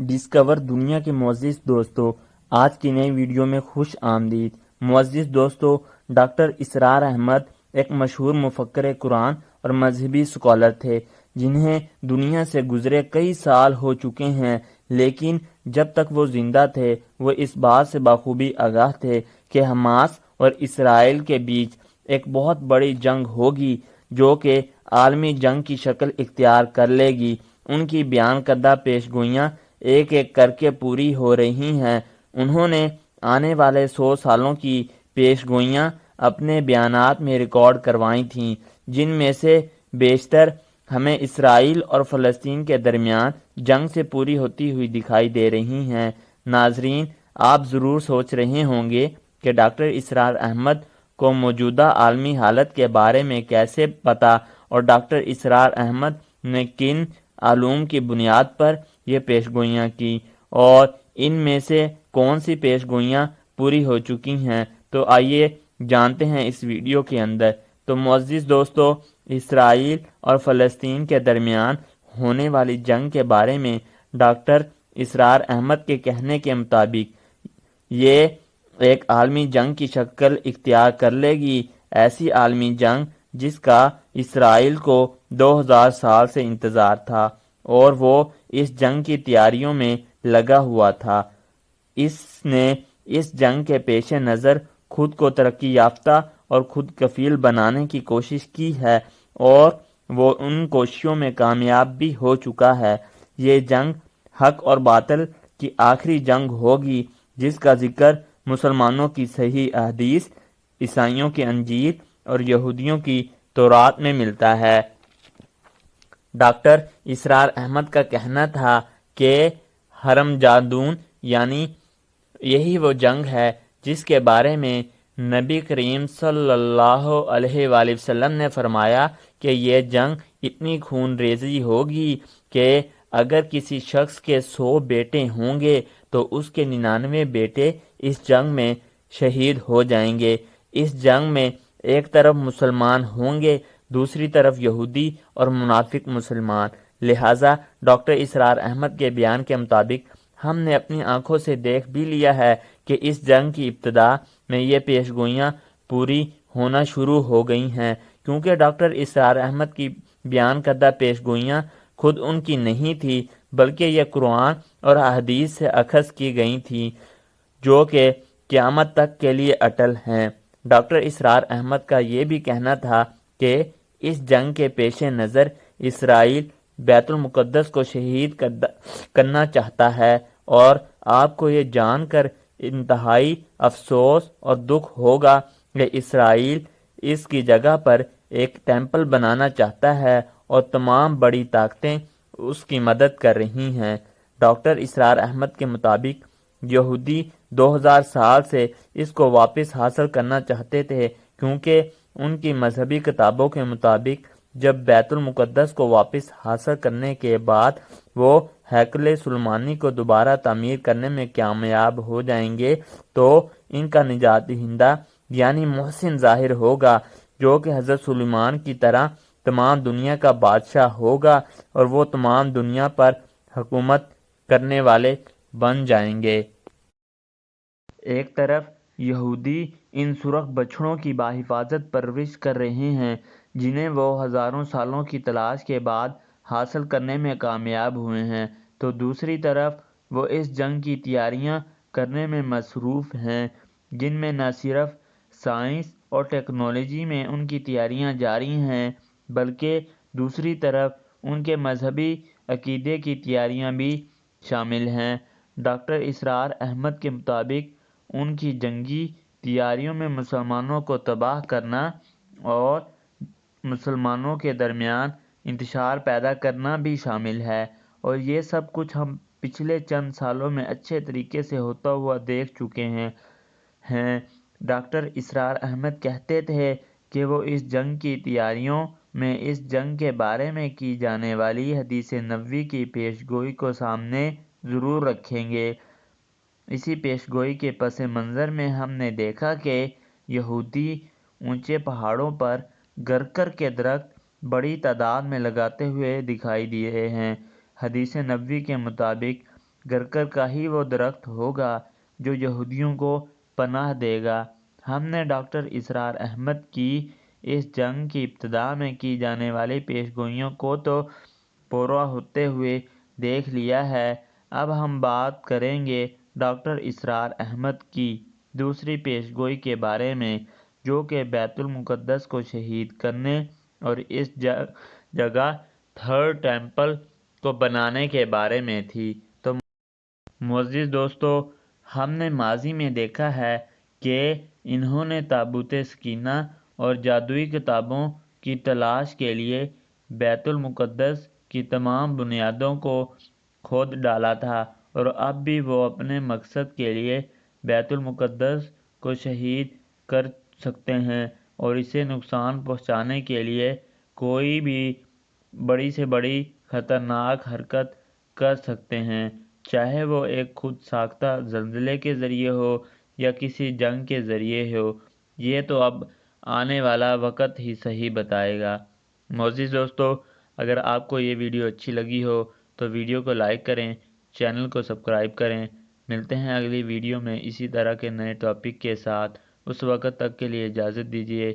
Discover دنیا کے معزز دوستو، آج کی نئی ویڈیو میں خوش آمدید۔ معزز دوستو، ڈاکٹر اسرار احمد ایک مشہور مفکر قرآن اور مذہبی اسکالر تھے جنہیں دنیا سے گزرے کئی سال ہو چکے ہیں، لیکن جب تک وہ زندہ تھے وہ اس بات سے بخوبی آگاہ تھے کہ حماس اور اسرائیل کے بیچ ایک بہت بڑی جنگ ہوگی جو کہ عالمی جنگ کی شکل اختیار کر لے گی۔ ان کی بیان کردہ پیش گوئیاں ایک ایک کر کے پوری ہو رہی ہیں۔ انہوں نے آنے والے 100 سالوں کی پیش گوئیاں اپنے بیانات میں ریکارڈ کروائی تھیں، جن میں سے بیشتر ہمیں اسرائیل اور فلسطین کے درمیان جنگ سے پوری ہوتی ہوئی دکھائی دے رہی ہیں۔ ناظرین، آپ ضرور سوچ رہے ہوں گے کہ ڈاکٹر اسرار احمد کو موجودہ عالمی حالت کے بارے میں کیسے پتہ اور ڈاکٹر اسرار احمد نے کن علوم کی بنیاد پر یہ پیش گوئیاں کی اور ان میں سے کون سی پیش گوئیاں پوری ہو چکی ہیں۔ تو آئیے جانتے ہیں اس ویڈیو کے اندر۔ تو معزز دوستو، اسرائیل اور فلسطین کے درمیان ہونے والی جنگ کے بارے میں ڈاکٹر اسرار احمد کے کہنے کے مطابق یہ ایک عالمی جنگ کی شکل اختیار کر لے گی، ایسی عالمی جنگ جس کا اسرائیل کو 2000 سال سے انتظار تھا اور وہ اس جنگ کی تیاریوں میں لگا ہوا تھا۔ اس نے اس جنگ کے پیش نظر خود کو ترقی یافتہ اور خود کفیل بنانے کی کوشش کی ہے اور وہ ان کوششوں میں کامیاب بھی ہو چکا ہے۔ یہ جنگ حق اور باطل کی آخری جنگ ہوگی جس کا ذکر مسلمانوں کی صحیح احادیث، عیسائیوں کی انجیل اور یہودیوں کی تورات میں ملتا ہے۔ ڈاکٹر اسرار احمد کا کہنا تھا کہ حرم جادون یعنی یہی وہ جنگ ہے جس کے بارے میں نبی کریم صلی اللہ علیہ وآلہ وسلم نے فرمایا کہ یہ جنگ اتنی خون ریزی ہوگی کہ اگر کسی شخص کے 100 بیٹے ہوں گے تو اس کے 99 بیٹے اس جنگ میں شہید ہو جائیں گے۔ اس جنگ میں ایک طرف مسلمان ہوں گے، دوسری طرف یہودی اور منافق مسلمان۔ لہٰذا ڈاکٹر اسرار احمد کے بیان کے مطابق ہم نے اپنی آنکھوں سے دیکھ بھی لیا ہے کہ اس جنگ کی ابتدا میں یہ پیش گوئیاں پوری ہونا شروع ہو گئی ہیں، کیونکہ ڈاکٹر اسرار احمد کی بیان کردہ پیش گوئیاں خود ان کی نہیں تھی بلکہ یہ قرآن اور احادیث سے اخذ کی گئی تھیں جو کہ قیامت تک کے لیے اٹل ہیں۔ ڈاکٹر اسرار احمد کا یہ بھی کہنا تھا کہ اس جنگ کے پیش نظر اسرائیل بیت المقدس کو شہید کرنا چاہتا ہے اور آپ کو یہ جان کر انتہائی افسوس اور دکھ ہوگا کہ اسرائیل اس کی جگہ پر ایک ٹیمپل بنانا چاہتا ہے اور تمام بڑی طاقتیں اس کی مدد کر رہی ہیں۔ ڈاکٹر اسرار احمد کے مطابق یہودی 2000 سال سے اس کو واپس حاصل کرنا چاہتے تھے، کیونکہ ان کی مذہبی کتابوں کے مطابق جب بیت المقدس کو واپس حاصل کرنے کے بعد وہ ہیکل سلیمانی کو دوبارہ تعمیر کرنے میں کامیاب ہو جائیں گے تو ان کا نجات دہندہ یعنی محسن ظاہر ہوگا جو کہ حضرت سلیمان کی طرح تمام دنیا کا بادشاہ ہوگا اور وہ تمام دنیا پر حکومت کرنے والے بن جائیں گے۔ ایک طرف یہودی ان سرخ بچڑوں کی بحفاظت پرورش کر رہے ہیں جنہیں وہ ہزاروں سالوں کی تلاش کے بعد حاصل کرنے میں کامیاب ہوئے ہیں، تو دوسری طرف وہ اس جنگ کی تیاریاں کرنے میں مصروف ہیں جن میں نہ صرف سائنس اور ٹیکنالوجی میں ان کی تیاریاں جاری ہیں بلکہ دوسری طرف ان کے مذہبی عقیدے کی تیاریاں بھی شامل ہیں۔ ڈاکٹر اسرار احمد کے مطابق ان کی جنگی تیاریوں میں مسلمانوں کو تباہ کرنا اور مسلمانوں کے درمیان انتشار پیدا کرنا بھی شامل ہے، اور یہ سب کچھ ہم پچھلے چند سالوں میں اچھے طریقے سے ہوتا ہوا دیکھ چکے ہیں۔ ڈاکٹر اسرار احمد کہتے تھے کہ وہ اس جنگ کی تیاریوں میں اس جنگ کے بارے میں کی جانے والی حدیث نبوی کی پیش گوئی کو سامنے ضرور رکھیں گے۔ اسی پیش گوئی کے پس منظر میں ہم نے دیکھا کہ یہودی اونچے پہاڑوں پر گرکر کے درخت بڑی تعداد میں لگاتے ہوئے دکھائی دیے ہیں۔ حدیث نبوی کے مطابق گرکر کا ہی وہ درخت ہوگا جو یہودیوں کو پناہ دے گا۔ ہم نے ڈاکٹر اسرار احمد کی اس جنگ کی ابتدا میں کی جانے والی پیش گوئیوں کو تو پورا ہوتے ہوئے دیکھ لیا ہے۔ اب ہم بات کریں گے ڈاکٹر اسرار احمد کی دوسری پیش گوئی کے بارے میں، جو کہ بیت المقدس کو شہید کرنے اور اس جگہ تھرڈ ٹیمپل کو بنانے کے بارے میں تھی۔ تو معزز دوستو، ہم نے ماضی میں دیکھا ہے کہ انہوں نے تابوت سکینہ اور جادوئی کتابوں کی تلاش کے لیے بیت المقدس کی تمام بنیادوں کو کھود ڈالا تھا، اور اب بھی وہ اپنے مقصد کے لیے بیت المقدس کو شہید کر سکتے ہیں اور اسے نقصان پہنچانے کے لیے کوئی بھی بڑی سے بڑی خطرناک حرکت کر سکتے ہیں، چاہے وہ ایک خود ساختہ زلزلے کے ذریعے ہو یا کسی جنگ کے ذریعے ہو۔ یہ تو اب آنے والا وقت ہی صحیح بتائے گا۔ معزز دوستو، اگر آپ کو یہ ویڈیو اچھی لگی ہو تو ویڈیو کو لائک کریں، چینل کو سبسکرائب کریں۔ ملتے ہیں اگلی ویڈیو میں اسی طرح کے نئے ٹاپک کے ساتھ۔ اس وقت تک کے لیے اجازت دیجیے۔